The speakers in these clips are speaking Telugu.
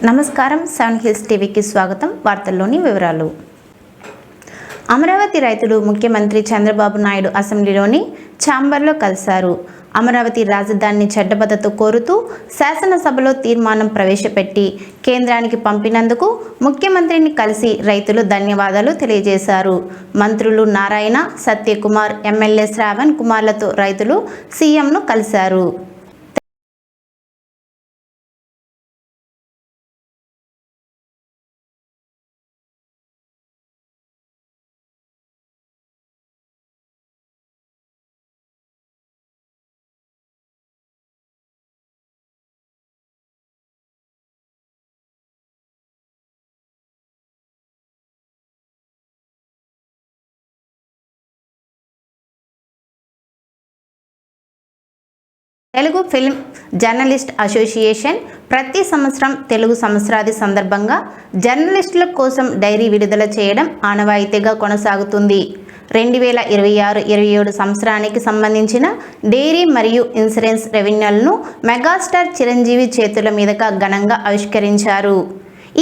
నమస్కారం, 7 హిల్స్ టీవీకి స్వాగతం. వార్తల్లోని వివరాలు. అమరావతి రైతులు ముఖ్యమంత్రి చంద్రబాబు నాయుడు అసెంబ్లీలోని ఛాంబర్లో కలిశారు. అమరావతి రాజధానిని చట్టబద్ధత కోరుతూ శాసనసభలో తీర్మానం ప్రవేశపెట్టి కేంద్రానికి పంపినందుకు ముఖ్యమంత్రిని కలిసి రైతులు ధన్యవాదాలు తెలియజేశారు. మంత్రులు నారాయణ, సత్యకుమార్, ఎమ్మెల్యే శ్రావణ్ కుమార్లతో రైతులు సీఎంను కలిశారు. తెలుగు ఫిల్మ్ జర్నలిస్ట్ అసోసియేషన్ ప్రతి సంవత్సరం తెలుగు సంవత్సరాది సందర్భంగా జర్నలిస్టుల కోసం డైరీ విడుదల చేయడం ఆనవాయితీగా కొనసాగుతుంది. 2026-27 సంవత్సరానికి సంబంధించిన డైరీ మరియు ఇన్సూరెన్స్ రెవెన్యూలను మెగాస్టార్ చిరంజీవి చేతుల మీదుగా ఘనంగా ఆవిష్కరించారు.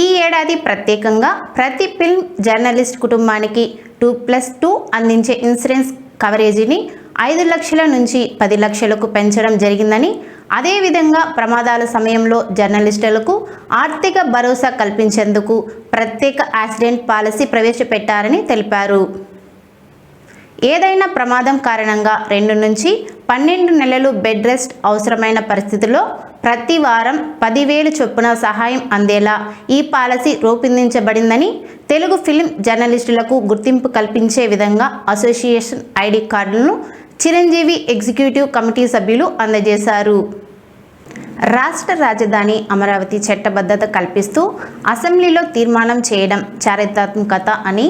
ఈ ఏడాది ప్రత్యేకంగా ప్రతి ఫిల్మ్ జర్నలిస్ట్ కుటుంబానికి 2+2 అందించే ఇన్సూరెన్స్ కవరేజీని 5 లక్షల నుంచి 10 లక్షలకు పెంచడం జరిగిందని, అదేవిధంగా ప్రమాదాల సమయంలో జర్నలిస్టులకు ఆర్థిక భరోసా కల్పించేందుకు ప్రత్యేక యాక్సిడెంట్ పాలసీ ప్రవేశపెట్టారని తెలిపారు. ఏదైనా ప్రమాదం కారణంగా 2 నుంచి 12 నెలలు బెడ్ రెస్ట్ అవసరమైన పరిస్థితుల్లో ప్రతి వారం 10,000 చొప్పున సహాయం అందేలా ఈ పాలసీ రూపొందించబడిందని, తెలుగు ఫిల్మ్ జర్నలిస్టులకు గుర్తింపు కల్పించే విధంగా అసోసియేషన్ ఐడి కార్డులను చిరంజీవి ఎగ్జిక్యూటివ్ కమిటీ సభ్యులు అందజేశారు. రాష్ట్ర రాజధాని అమరావతి చట్టబద్ధత కల్పిస్తూ అసెంబ్లీలో తీర్మానం చేయడం చారిత్రాత్మకత అని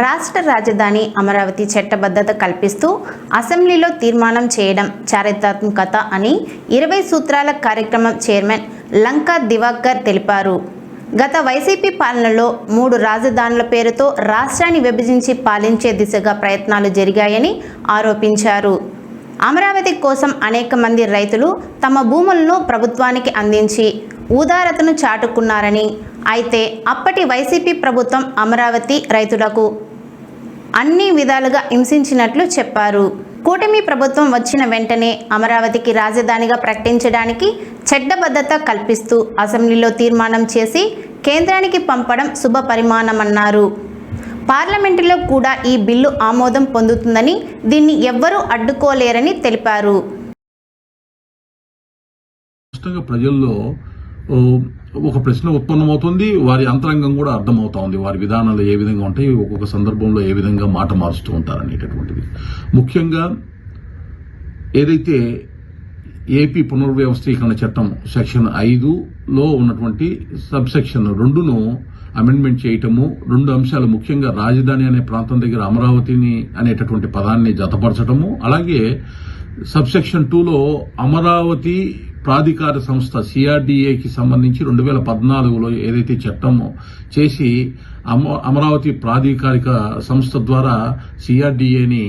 రాష్ట్ర రాజధాని అమరావతి చట్టబద్ధత కల్పిస్తూ అసెంబ్లీలో తీర్మానం చేయడం చారిత్రాత్మకత అని 20 సూత్రాల కార్యక్రమం చైర్మన్ లంకా దివాకర్ తెలిపారు. గత వైసీపీ పాలనలో 3 రాజధానుల పేరుతో రాష్ట్రాన్ని విభజించి పాలించే దిశగా ప్రయత్నాలు జరిగాయని ఆరోపించారు. అమరావతి కోసం అనేక మంది రైతులు తమ భూములను ప్రభుత్వానికి అందించి ఉదారతను చాటుకున్నారని, అయితే అప్పటి వైసీపీ ప్రభుత్వం అమరావతి రైతులకు అన్ని విధాలుగా హింసించినట్లు చెప్పారు. కూటమి ప్రభుత్వం వచ్చిన వెంటనే అమరావతికి రాజధానిగా ప్రకటించడానికి చట్టబద్ధత కల్పిస్తూ అసెంబ్లీలో తీర్మానం చేసి కేంద్రానికి పంపడం శుభ పరిమాణమన్నారు. పార్లమెంటులో కూడా ఈ బిల్లు ఆమోదం పొందుతుందని, దీన్ని ఎవ్వరూ అడ్డుకోలేరని తెలిపారు. ప్రజల్లో ఒక ప్రశ్న ఉత్పన్నమవుతుంది. వారి అంతరంగం కూడా అర్థమవుతా ఉంది. వారి విధానాలు ఏ విధంగా ఉంటాయి, ఒక్కొక్క సందర్భంలో ఏ విధంగా మాట మారుస్తూ ఉంటారనేటటువంటిది. ముఖ్యంగా ఏదైతే ఏపీ పునర్వ్యవస్థీకరణ చట్టం సెక్షన్ 5లో ఉన్నటువంటి సబ్సెక్షన్ 2ను అమెండ్మెంట్ చేయటము, 2 అంశాలు ముఖ్యంగా రాజధాని అనే ప్రాంతం దగ్గర అమరావతిని అనేటటువంటి పదాన్ని జతపరచటము, అలాగే సబ్సెక్షన్ 2లో అమరావతి ప్రాధికార సంస్థ సిఆర్డీఏకి సంబంధించి 2014లో ఏదైతే చట్టం చేసి అమరావతి ప్రాధికారిక సంస్థ ద్వారా సిఆర్డీఏని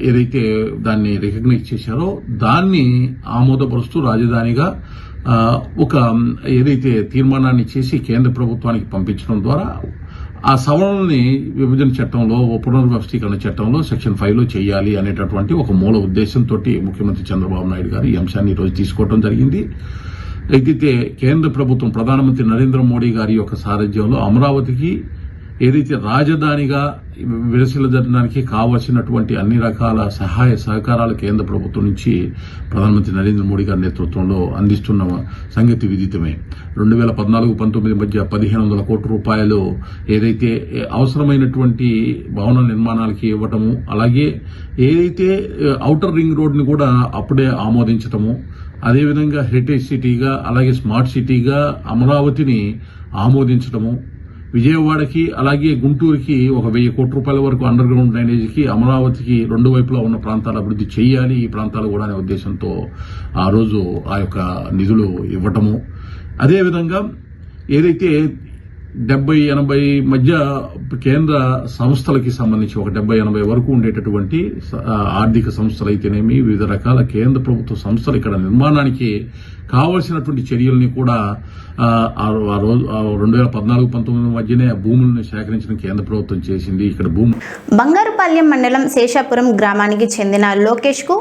ఏదైతే దాన్ని రికగ్నైజ్ చేశారో దాన్ని ఆమోదపరుస్తూ రాజధానిగా ఒక ఏదైతే తీర్మానాన్ని చేసి కేంద్ర ప్రభుత్వానికి పంపించడం ద్వారా ఆ సవరణని విభజన చట్టంలో, పునర్వ్యవస్థీకరణ చట్టంలో సెక్షన్ 5లో చేయాలి అనేటటువంటి ఒక మూల ఉద్దేశంతో ముఖ్యమంత్రి చంద్రబాబు నాయుడు గారు ఈ అంశాన్ని ఈరోజు తీసుకోవడం జరిగింది. అయితే కేంద్ర ప్రభుత్వం ప్రధానమంత్రి నరేంద్ర మోడీ గారి యొక్క సారథ్యంలో అమరావతికి ఏదైతే రాజధానిగా విరసిల్లడానికి కావలసినటువంటి అన్ని రకాల సహాయ సహకారాలు కేంద్ర ప్రభుత్వం నుంచి ప్రధానమంత్రి నరేంద్ర మోడీ గారి నేతృత్వంలో అందిస్తున్న సంగతి విదితమే. 2014-19 మధ్య 1500 కోట్ల రూపాయలు ఏదైతే అవసరమైనటువంటి భవన నిర్మాణాలకి ఇవ్వటము, అలాగే ఏదైతే ఔటర్ రింగ్ రోడ్ని కూడా అప్పుడే ఆమోదించటము, అదేవిధంగా హెరిటేజ్ సిటీగా అలాగే స్మార్ట్ సిటీగా అమరావతిని ఆమోదించటము, విజయవాడకి అలాగే గుంటూరుకి 1000 కోట్ల రూపాయల వరకు అండర్ గ్రౌండ్ డ్రైనేజీకి, అమరావతికి రెండు వైపులా ఉన్న ప్రాంతాల అభివృద్ధి చేయాలి ఈ ప్రాంతాలు కూడా అనే ఉద్దేశంతో ఆ రోజు ఆ యొక్క నిధులు ఇవ్వటము. అదేవిధంగా ఏదైతే 70-80 మధ్య కేంద్ర సంస్థలకి సంబంధించి 70-80 వరకు ఉండేటటువంటి ఆర్థిక సంస్థలు అయితేనేమి, వివిధ రకాల కేంద్ర ప్రభుత్వ సంస్థలు ఇక్కడ నిర్మాణానికి కావలసినటువంటి చర్యల్ని కూడా 2014-19 మధ్యనే భూములను సేకరించడం కేంద్ర ప్రభుత్వం చేసింది. ఇక్కడ బంగారుపాలెం మండలం శేషాపురం గ్రామానికి చెందిన లోకేష్ కు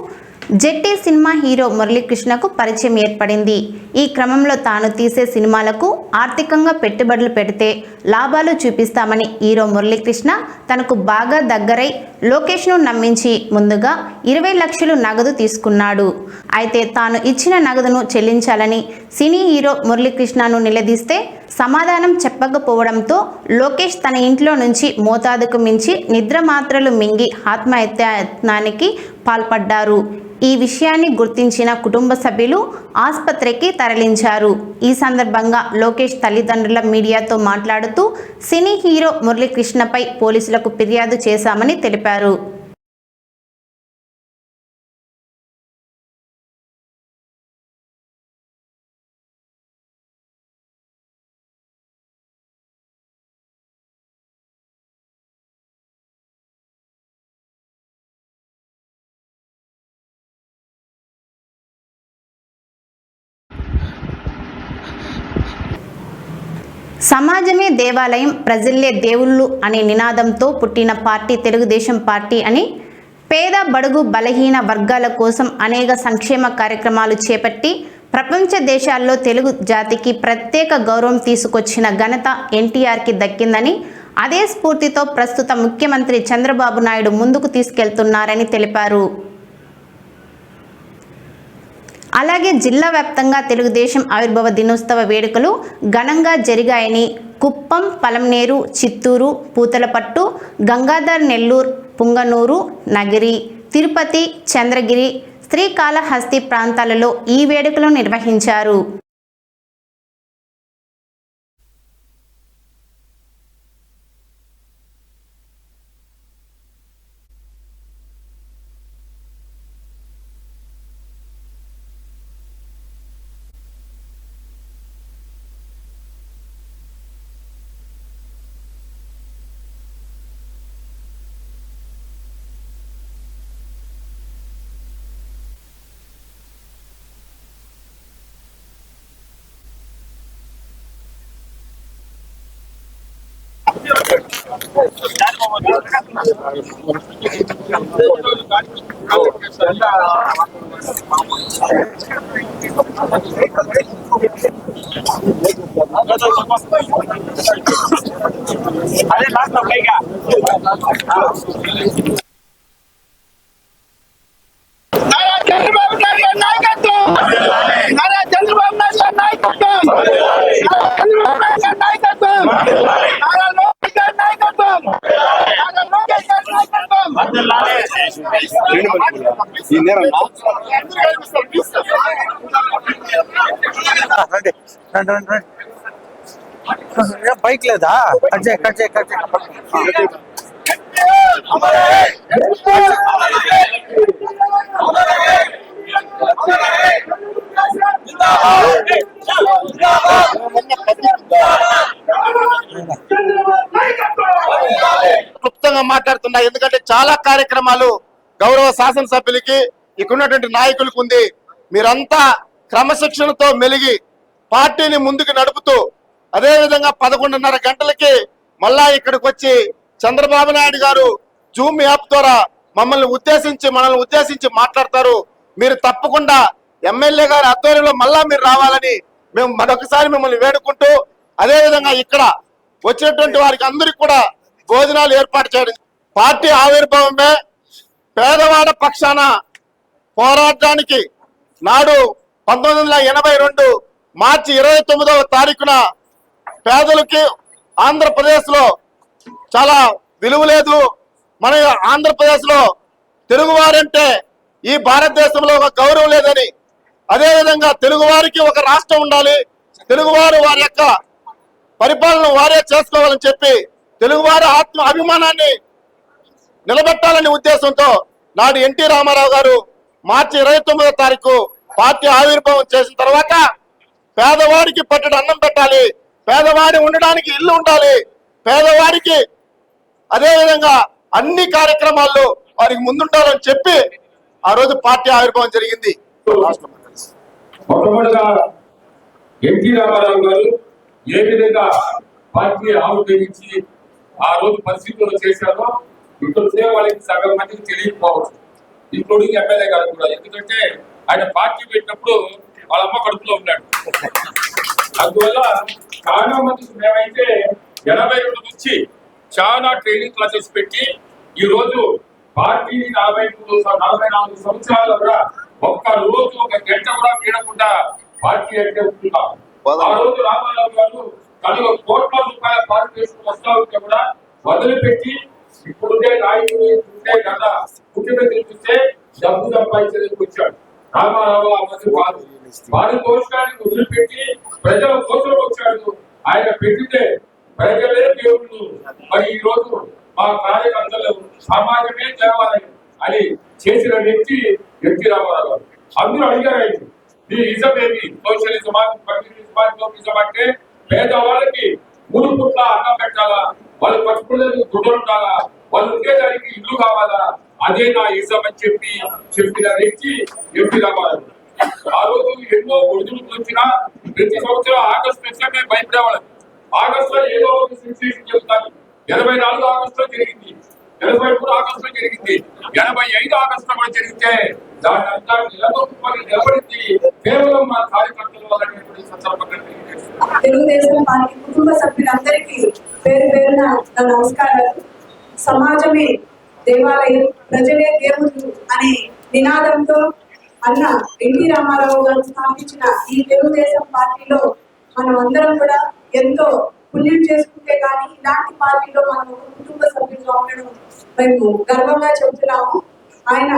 జెట్టి సినిమా హీరో మురళీకృష్ణకు పరిచయం ఏర్పడింది. ఈ క్రమంలో తాను తీసే సినిమాలకు ఆర్థికంగా పెట్టుబడులు పెడితే లాభాలు చూపిస్తామని హీరో మురళీకృష్ణ తనకు బాగా దగ్గరై లోకేష్ను నమ్మించి ముందుగా 20 లక్షలు నగదు తీసుకున్నాడు. అయితే తాను ఇచ్చిన నగదును చెల్లించాలని సినీ హీరో మురళీకృష్ణను నిలదీస్తే సమాధానం చెప్పకపోవడంతో లోకేష్ తన ఇంట్లో నుంచి మోతాదుకు మించి నిద్ర మాత్రలు మింగి ఆత్మహత్యాయత్నానికి పాల్పడ్డారు. ఈ విషయాన్ని గుర్తించిన కుటుంబ సభ్యులు ఆసుపత్రికి తరలించారు. ఈ సందర్భంగా లోకేష్ తల్లిదండ్రుల మీడియాతో మాట్లాడుతూ సినీ హీరో మురళీకృష్ణపై పోలీసులకు ఫిర్యాదు చేశామని తెలిపారు. సమాజమే దేవాలయం, ప్రజల్లే దేవుళ్ళు అనే నినాదంతో పుట్టిన పార్టీ తెలుగుదేశం పార్టీ అని పేద బడుగు బలహీన వర్గాల కోసం అనేక సంక్షేమ కార్యక్రమాలు చేపట్టి ప్రపంచ దేశాల్లో తెలుగు జాతికి ప్రత్యేక గౌరవం తీసుకొచ్చిన ఘనత ఎన్టీఆర్కి దక్కిందని, అదే స్ఫూర్తితో ప్రస్తుత ముఖ్యమంత్రి చంద్రబాబు నాయుడు ముందుకు తీసుకెళ్తున్నారని తెలిపారు. అలాగే జిల్లా వ్యాప్తంగా తెలుగుదేశం ఆవిర్భావ దినోత్సవ వేడుకలు ఘనంగా జరిగాయని, కుప్పం, పలంనేరు, చిత్తూరు, పూతలపట్టు, గంగాధర్ నెల్లూరు, పుంగనూరు, నగిరి, తిరుపతి, చంద్రగిరి, శ్రీకాళహస్తి ప్రాంతాలలో ఈ వేడుకలు నిర్వహించారు. అదే లాస్ట్ పైగా చంద్రబాబు నాయుడు గారి నాయకత్వం, నారా చంద్రబాబు నాయుడు గారి నాయకత్వం, చంద్రబాబు నాయుడు గారి నాయకత్వం, నారా లోకేష్ గారి నాయకత్వం, నారా లోకేష్ గారి నాయకత్వం. బైక్ లేదా కట్ చేయి క్లుప్తంగా మాట్లాడుతున్నా. ఎందుకంటే చాలా కార్యక్రమాలు గౌరవ శాసనసభ్యులకి ఇక్కడ ఉన్నటువంటి నాయకులకు ఉంది. మీరంతా క్రమశిక్షణతో మెలిగి పార్టీని ముందుకు నడుపుతూ అదే విధంగా 11:30 గంటలకి మళ్ళా ఇక్కడికి వచ్చి చంద్రబాబు నాయుడు గారు జూమ్ యాప్ ద్వారా మనల్ని ఉద్దేశించి మాట్లాడతారు. మీరు తప్పకుండా ఎమ్మెల్యే గారి ఆధ్వర్యంలో మళ్ళా మీరు రావాలని మేము మరొకసారి మిమ్మల్ని వేడుకుంటూ, అదే విధంగా ఇక్కడ వచ్చినటువంటి వారికి అందరికి కూడా భోజనాలు ఏర్పాటు చేయడం. పార్టీ ఆవిర్భావమే పేదవాడ పక్షాన పోరాటానికి నాడు 1982 మార్చి 29వ తారీఖున పేదలకి ఆంధ్రప్రదేశ్ లో చాలా విలువ లేదు, మన ఆంధ్రప్రదేశ్ లో తెలుగువారంటే ఈ భారతదేశంలో ఒక గౌరవం లేదని, అదేవిధంగా తెలుగువారికి ఒక రాష్ట్రం ఉండాలి, తెలుగువారు వారి యొక్క పరిపాలన వారే చేసుకోవాలని చెప్పి తెలుగువారి ఆత్మ అభిమానాన్ని నిలబెట్టాలనే ఉద్దేశంతో నాడు ఎన్టీ రామారావు గారు మార్చి 29వ తారీఖు పార్టీ ఆవిర్భావం చేసిన తర్వాత పేదవాడికి పట్టెడు అన్నం పెట్టాలి, పేదవాడి ఉండడానికి ఇల్లు ఉండాలి, పేదవాడికి అదేవిధంగా అన్ని కార్యక్రమాల్లో వారికి ముందుండాలని చెప్పి ఆ రోజు పార్టీ ఆవిర్భావం జరిగింది. మొట్టమొదటిగా ఎన్టీ రామారావు గారు ఏ విధంగా పార్టీ ఆవిర్భవించి ఆ రోజు పరిస్థితుల్లో చేశారో ఇక్కడ ఉండే వాళ్ళకి సగం మందికి తెలియకపోవచ్చు, ఇంక్లూడింగ్ ఎమ్మెల్యే గారు కూడా. ఎందుకంటే ఆయన పార్టీ పెట్టినప్పుడు వాళ్ళ అమ్మ కడుపులో ఉన్నాడు. అందువల్ల చాలా మందికి మేమైతే 82 నుంచి చాలా ట్రైనింగ్ క్లాసెస్ పెట్టి ఈ రోజు పార్టీ 44 సంవత్సరాల్లో కూడా ఒక్క రోజు ఒక గంట కూడా వీడకుండా పార్టీ అంటే ఉంటున్నాం. ఆ రోజు రామారావు గారు కనుక కోట్ల రూపాయల పార్టీ చేసుకుని వస్తా ఉంటే కూడా వదిలిపెట్టి ఇప్పుడుండే నాయకులు ఉండే గత ముఖ్యమంత్రి చూస్తే డబ్బు సంపాదించడానికి వచ్చాడు. రామారావు ఆ మధ్య కాదు, వారి దోషానికి వదిలిపెట్టి ప్రజల కోసం వచ్చాడు. ఆయన పెట్టితే ప్రజలే దేవుళ్ళు. మరి ఈ రోజు మా కార్యకర్తలు సమాజమే దేవాలయం అని చేసిన వ్యక్తి ఎన్టీ రామారావు గారు. అందరూ అడిగారు, ఈ ఇజం ఏమి, సోషలిజమా కమ్యూనిజమా అంటే పేదవాళ్ళకి 3 పూట్ల అన్నం పెట్టాలా, వాళ్ళు పట్టుకునేందుకు గుడ్డలు ఉండాలా, వాళ్ళు ఉండేదానికి ఇల్లు కావాలా, అదే నా ఇజం అని చెప్పిన వ్యక్తి ఎన్టీ రామారావు. ఆ రోజు ఎన్నో ఒడిదులు వచ్చినా ప్రతి సంవత్సరం ఆగస్టు వస్తే మేము భయపడేవాళ్ళం. ఆగస్టులో ఏదో ఒక సెన్సేషన్ చెబుతాను. 84 ఆగస్టులో జరిగింది, 83 ఆగస్టులో జరిగింది, 85 ఆగస్టులో కూడా జరిగితే దాని అంతా నిలబడింది కేవలం మా కార్యకర్తల వల్ల సందర్భంగా. తెలుగుదేశం పార్టీ కుటుంబ సభ్యులందరికీ పేరు పేరున నా నమస్కారాలు. సమాజమే దేవాలయం, ప్రజలే దేవుడు అనే నినాదంతో అన్న ఎన్టీ రామారావు గారు స్థాపించిన ఈ తెలుగుదేశం పార్టీలో మనం అందరం కూడా ఎంతో పుణ్యం చేసుకుంటే కానీ ఇలాంటి పార్టీలో మనం ఒక కుటుంబ సభ్యులుగా ఉండడం మేము గర్వంగా చెబుతున్నాము. ఆయన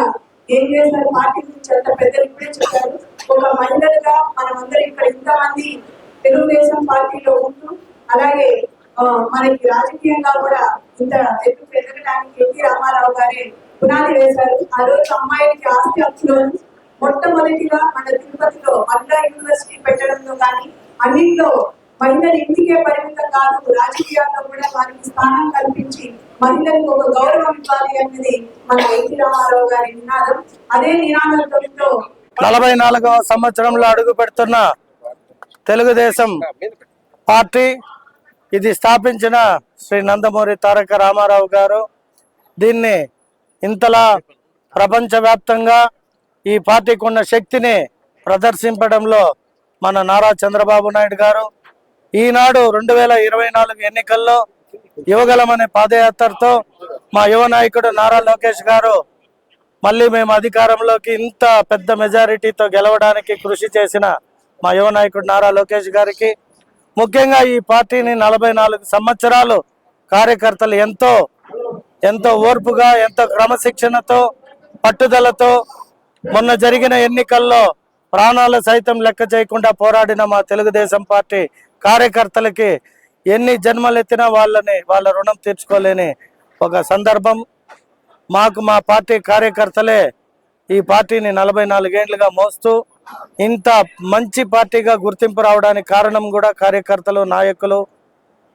ఏం చేశారు పార్టీ గురించి అంత పెద్దలు ఇప్పుడే చెప్పారు. ఒక మహిళలుగా మనమందరం ఇక్కడ ఇంతమంది తెలుగుదేశం పార్టీలో ఉంటూ అలాగే మనకి రాజకీయంగా కూడా ఇంత ఎత్తు ఎదగడానికి ఎన్టీ రామారావు గారే పునాది వేశారు. ఆ రోజు అమ్మాయిలకి ఆస్తి హక్కులు మొట్టమొదటిగా మన తిరుపతిలో మహిళా యూనివర్సిటీ పెట్టడంలో కానీ అన్నింటిలో మహిళలు ఇంటికే పరిమితం కాదు, రాజకీయాల్లో కూడా వారికి స్థానం కల్పించి మహిళలకు ఒక గౌరవం ఇవ్వాలి అన్నది మన ఎన్టీ రామారావు గారి నినాదం. అదే నినాదంతో 44వ సంవత్సరంలో అడుగు పెడుతున్న తెలుగుదేశం పార్టీ ఇది స్థాపించిన శ్రీ నందమూరి తారక రామారావు గారు. దీన్ని ఇంతలా ప్రపంచవ్యాప్తంగా ఈ పార్టీకి ఉన్న శక్తిని ప్రదర్శించడంలో మన నారా చంద్రబాబు నాయుడు గారు ఈనాడు 2024 ఎన్నికల్లో యువగలం అనే పాదయాత్రతో మా యువ నాయకుడు నారా లోకేష్ గారు మళ్ళీ మేము అధికారంలోకి ఇంత పెద్ద మెజారిటీతో గెలవడానికి కృషి చేసిన మా యువ నాయకుడు నారా లోకేష్ గారికి, ముఖ్యంగా ఈ పార్టీని 44 సంవత్సరాలు కార్యకర్తలు ఎంతో ఓర్పుగా, ఎంతో క్రమశిక్షణతో, పట్టుదలతో మొన్న జరిగిన ఎన్నికల్లో ప్రాణాలు సైతం లెక్క చేయకుండా పోరాడిన మా తెలుగుదేశం పార్టీ కార్యకర్తలకి ఎన్ని జన్మలు ఎత్తినా వాళ్ళ రుణం తీర్చుకోలేని ఒక సందర్భం. మాకు మా పార్టీ కార్యకర్తలే ఈ పార్టీని 44 ఏళ్లుగా మోస్తూ ఇంత మంచి పార్టీగా గుర్తింపు రావడానికి కారణం కూడా కార్యకర్తలు, నాయకులు,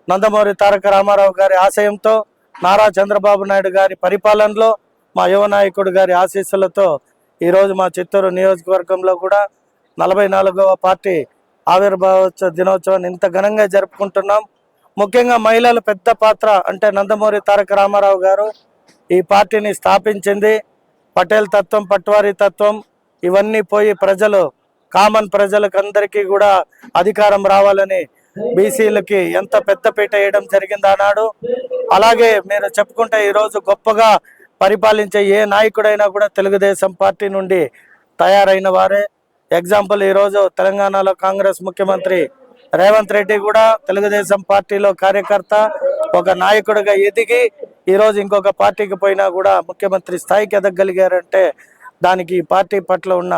నందమూరి తారక రామారావు గారి ఆశయంతో, నారా చంద్రబాబు నాయుడు గారి పరిపాలనలో, మా యువ నాయకుడు గారి ఆశీస్సులతో ఈరోజు మా చిత్తూరు నియోజకవర్గంలో కూడా 44వ పార్టీ ఆవిర్భావ దినోత్సవాన్ని ఇంత ఘనంగా జరుపుకుంటున్నాం. ముఖ్యంగా మహిళలు పెద్ద పాత్ర. అంటే నందమూరి తారక రామారావు గారు ఈ పార్టీని స్థాపించింది. పటేల్ తత్వం, పట్వారీ తత్వం ఇవన్నీ పోయి కామన్ ప్రజలకు అందరికీ కూడా అధికారం రావాలని బీసీలకి ఎంత పెద్దపీట వేయడం జరిగింది ఆనాడు. అలాగే మీరు చెప్పుకుంటే ఈరోజు గొప్పగా పరిపాలించే ఏ నాయకుడైనా కూడా తెలుగుదేశం పార్టీ నుండి తయారైన వారే. ఎగ్జాంపుల్, ఈరోజు తెలంగాణలో కాంగ్రెస్ ముఖ్యమంత్రి రేవంత్ రెడ్డి కూడా తెలుగుదేశం పార్టీలో కార్యకర్త, ఒక నాయకుడిగా ఎదిగి ఈరోజు ఇంకొక పార్టీకి పోయినా కూడా ముఖ్యమంత్రి స్థాయికి ఎదగలిగారంటే దానికి ఈ పార్టీ పట్ల ఉన్న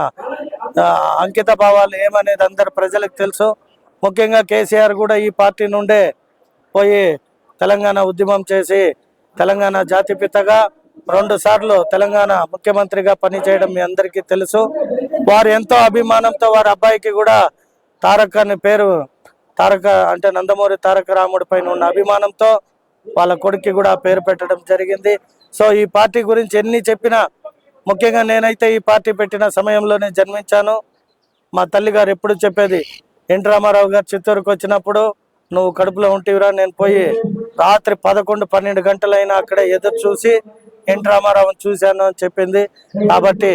అంకిత భావాలు ఏమనేది అందరు ప్రజలకు తెలుసు. ముఖ్యంగా కేసీఆర్ కూడా ఈ పార్టీ నుండే పోయి తెలంగాణ ఉద్యమం చేసి తెలంగాణ జాతిపితగా 2 సార్లు తెలంగాణ ముఖ్యమంత్రిగా పనిచేయడం మీ అందరికీ తెలుసు. వారు ఎంతో అభిమానంతో వారి అబ్బాయికి కూడా తారక్ అనే పేరు, తారక అంటే నందమూరి తారక రాముడి పైన ఉన్న అభిమానంతో వాళ్ళ కొడుక్కి కూడా పేరు పెట్టడం జరిగింది. సో ఈ పార్టీ గురించి ఎన్ని చెప్పినా, ముఖ్యంగా నేనైతే ఈ పార్టీ పెట్టిన సమయంలోనే జన్మించాను. మా తల్లిగారు ఎప్పుడు చెప్పేది, ఎన్టీ రామారావు గారు చిత్తూరుకు వచ్చినప్పుడు నువ్వు కడుపులో ఉంటివిరా, నేను పోయి రాత్రి 11-12 గంటలైనా అక్కడే ఎదురు చూసి ఎన్టీ రామారావుని చూశాను అని చెప్పింది. కాబట్టి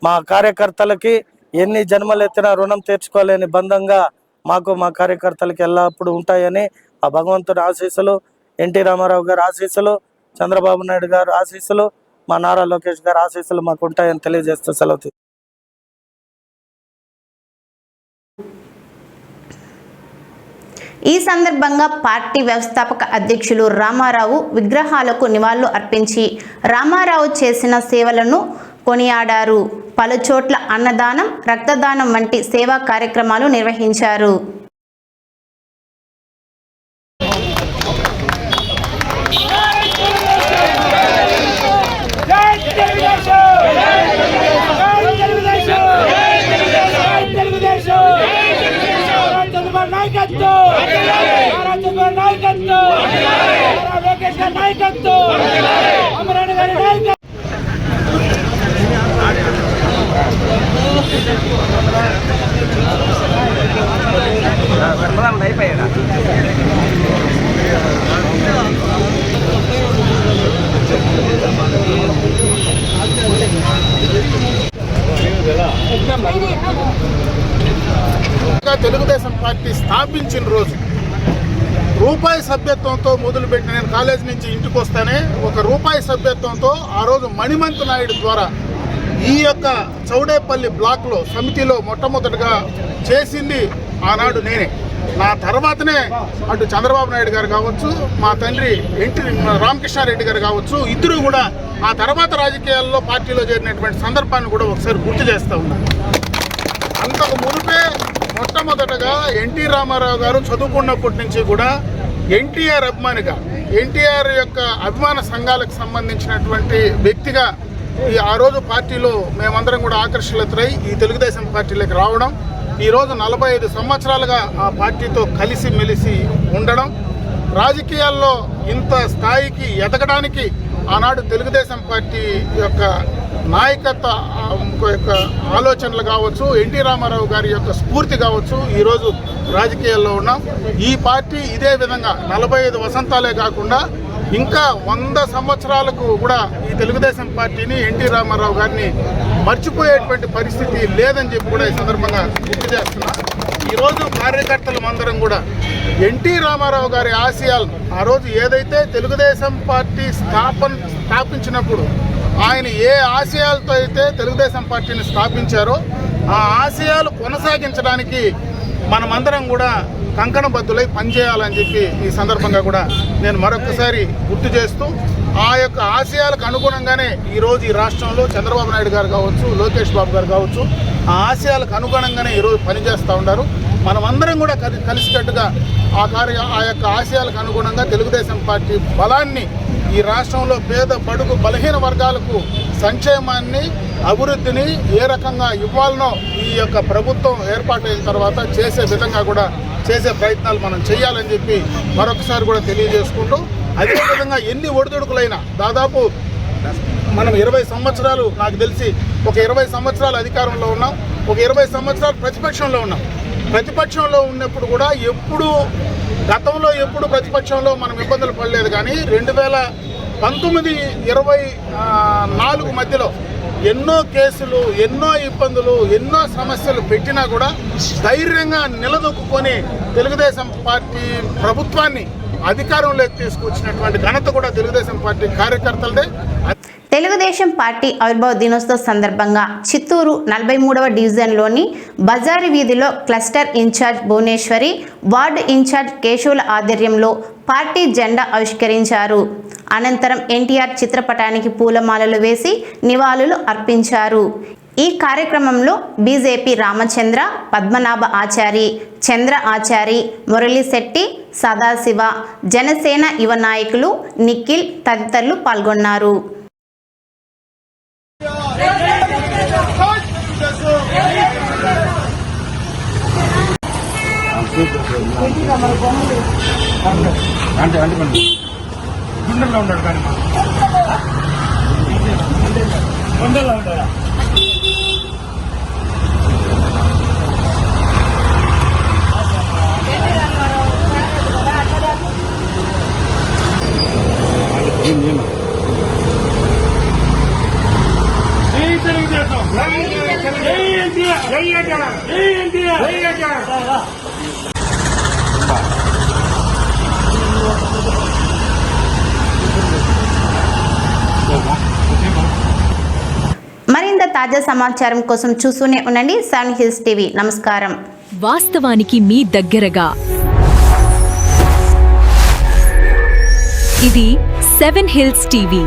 మా కార్యకర్తలకి ఎన్ని జన్మలు ఎత్తినా రుణం తీర్చుకోలేని బంధంగా మాకు మా కార్యకర్తలకి ఎల్లప్పుడూ ఉంటాయని ఆ భగవంతుని ఆశీస్సులు, ఎన్టీ రామారావు గారి ఆశీస్సులు, చంద్రబాబు నాయుడు గారు ఆశీస్సులు, మా నారా లోకేష్ గారి ఆశీస్సులు మాకు ఉంటాయని తెలియజేస్తూ సెలవు. ఈ సందర్భంగా పార్టీ వ్యవస్థాపక అధ్యక్షులు రామారావు విగ్రహాలకు నివాళులు అర్పించి రామారావు చేసిన సేవలను కొనియాడారు. పలుచోట్ల అన్నదానం, రక్తదానం వంటి సేవా కార్యక్రమాలు నిర్వహించారు. తెలుగుదేశం పార్టీ స్థాపించిన రోజు రూపాయి సభ్యత్వంతో మొదలుపెట్టిన, నేను కాలేజీ నుంచి ఇంటికి వస్తానే ఒక రూపాయి సభ్యత్వంతో ఆ రోజు మణిమంత్ నాయుడు ద్వారా ఈ యొక్క చౌడేపల్లి బ్లాక్లో సమితిలో మొట్టమొదటిగా చేసింది ఆనాడు నేనే. నా తర్వాతనే అటు చంద్రబాబు నాయుడు గారు కావచ్చు, మా తండ్రి రామకృష్ణారెడ్డి గారు కావచ్చు, ఇద్దరు కూడా ఆ తర్వాత రాజకీయాల్లో పార్టీలో చేరినటువంటి సందర్భాన్ని కూడా ఒకసారి గుర్తు చేస్తూ ఉన్నారు. అంతకు మునిపే మొట్టమొదటగా ఎన్టీ రామారావు గారు చదువుకున్నప్పటి నుంచి కూడా ఎన్టీఆర్ అభిమానిగా, ఎన్టీఆర్ యొక్క అభిమాన సంఘాలకు సంబంధించినటువంటి వ్యక్తిగా ఆ రోజు పార్టీలో మేమందరం కూడా ఆకర్షితులై ఈ తెలుగుదేశం పార్టీలోకి రావడం, ఈరోజు 45 సంవత్సరాలుగా ఆ పార్టీతో కలిసి మెలిసి ఉండడం, రాజకీయాల్లో ఇంత స్థాయికి ఎదగడానికి ఆనాడు తెలుగుదేశం పార్టీ యొక్క నాయకత్వ యొక్క ఆలోచనలు కావచ్చు, ఎన్టీ రామారావు గారి యొక్క స్ఫూర్తి కావచ్చు, ఈరోజు రాజకీయాల్లో ఉన్నాం. ఈ పార్టీ ఇదే విధంగా 45 వసంతాలే కాకుండా ఇంకా 100 సంవత్సరాలకు కూడా ఈ తెలుగుదేశం పార్టీని, ఎన్టీ రామారావు గారిని మర్చిపోయేటువంటి పరిస్థితి లేదని చెప్పి కూడా ఈ సందర్భంగా గుర్తు చేస్తున్నా. ఈరోజు కార్యకర్తలు అందరం కూడా ఎన్టీ రామారావు గారి ఆశయాలు, ఆ రోజు ఏదైతే తెలుగుదేశం పార్టీ స్థాపించినప్పుడు ఆయన ఏ ఆశయాలతో అయితే తెలుగుదేశం పార్టీని స్థాపించారో ఆ ఆశయాలు కొనసాగించడానికి మనమందరం కూడా కంకణబద్దులై పనిచేయాలని చెప్పి ఈ సందర్భంగా కూడా నేను మరొకసారి గుర్తు చేస్తూ, ఆ యొక్క ఆశయాలకు అనుగుణంగానే ఈరోజు ఈ రాష్ట్రంలో చంద్రబాబు నాయుడు గారు కావచ్చు, లోకేష్ బాబు గారు కావచ్చు, ఆ ఆశయాలకు అనుగుణంగానే ఈరోజు పనిచేస్తూ ఉన్నారు. మనమందరం కూడా కలిసికట్టుగా ఆ యొక్క ఆశయాలకు అనుగుణంగా తెలుగుదేశం పార్టీ బలాన్ని ఈ రాష్ట్రంలో పేద బడుగు బలహీన వర్గాలకు సంక్షేమాన్ని, అభివృద్ధిని ఏ రకంగా ఇవ్వాలనో ఈ యొక్క ప్రభుత్వం ఏర్పాటైన తర్వాత చేసే విధంగా కూడా చేసే ప్రయత్నాలు మనం చేయాలని చెప్పి మరొకసారి కూడా తెలియజేసుకుంటూ, అదేవిధంగా ఎన్ని ఒడిదుడుకులైనా దాదాపు మనం 20 సంవత్సరాలు, నాకు తెలిసి ఒక 20 సంవత్సరాలు అధికారంలో ఉన్నాం, ఒక 20 సంవత్సరాలు ప్రతిపక్షంలో ఉన్నాం. ప్రతిపక్షంలో ఉన్నప్పుడు కూడా గతంలో ఎప్పుడు ప్రతిపక్షంలో మనం ఇబ్బందులు పడలేదు. కానీ 2019-24 మధ్యలో ఎన్నో కేసులు, ఎన్నో ఇబ్బందులు, ఎన్నో సమస్యలు పెట్టినా కూడా ధైర్యంగా నిలదొక్కుని తెలుగుదేశం పార్టీ ప్రభుత్వాన్ని అధికారంలోకి తీసుకొచ్చినటువంటి ఘనత కూడా తెలుగుదేశం పార్టీ కార్యకర్తలదే. తెలుగుదేశం పార్టీ ఆవిర్భావ దినోత్సవ సందర్భంగా చిత్తూరు 43వ డివిజన్లోని బజారు వీధిలో cluster incharge Bhuvaneswari, ward incharge కేశవుల ఆధ్వర్యంలో పార్టీ జెండా ఆవిష్కరించారు. అనంతరం ఎన్టీఆర్ చిత్రపటానికి పూలమాలలు వేసి నివాళులు అర్పించారు. ఈ కార్యక్రమంలో బీజేపీ రామచంద్ర, పద్మనాభ ఆచారి, చంద్ర ఆచారి, మురళీశెట్టి, సదాశివ, జనసేన యువ నాయకులు నిఖిల్ తదితరులు పాల్గొన్నారు. మరింత తాజా సమాచారం కోసం చూస్తూనే ఉండండి 7 హిల్స్ టీవీ. నమస్కారం. వాస్తవానికి మీ దగ్గరగా ఇది 7 హిల్స్ టీవీ.